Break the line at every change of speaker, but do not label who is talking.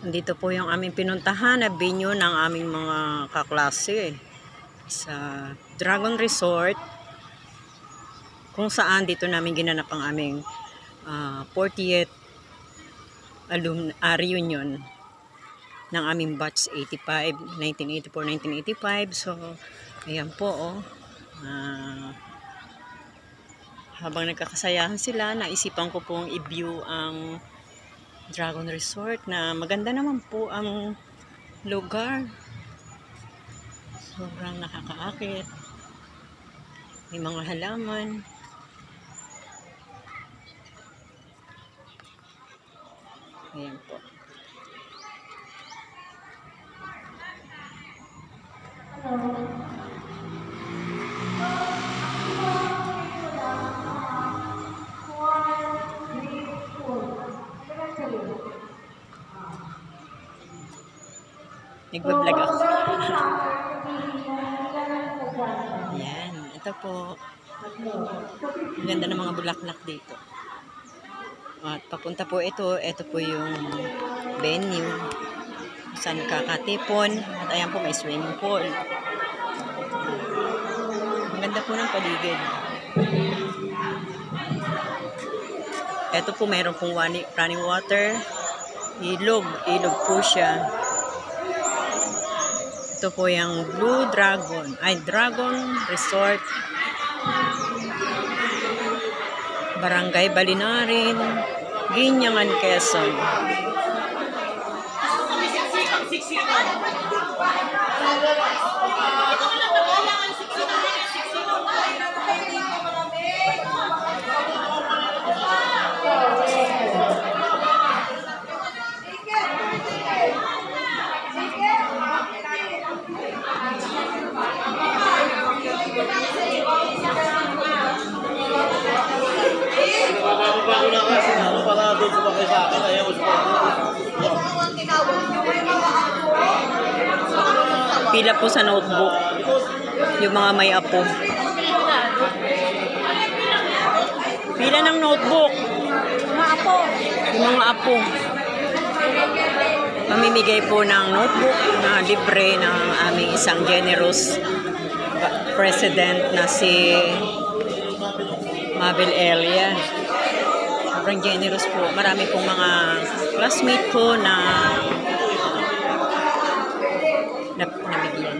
Dito po yung aming pinuntahan na venue ng aming mga kaklase sa Dragon Resort, kung saan dito namin ginanap ang aming 40th reunion ng aming batch 1985. So ayan po, habang nagkakasayahan sila, naisipan ko pong i-view ang Dragon Resort na maganda naman po ang lugar. Sobrang nakakaakit. May mga halaman. Ayan po. Nagbablog ako. Ayan. Ito po. Ang ganda ng mga bulaklak dito. At papunta po ito po yung venue saan kakatipon. At ayan po, may swimming pool. Ang ganda po ng paligid. Ito po, mayroon pong running water. Ilog po siya. Ito po yung Dragon Resort, Barangay Balinarin, Ginyangan, Quezon. Pila po sa notebook yung mga may apo. Pila ng notebook yung mga apo. Mamimigay po ng notebook na libre ng aming isang generous president na si Mabel Elia. Sobrang generous po. Marami pong mga classmate ko na nabigyan.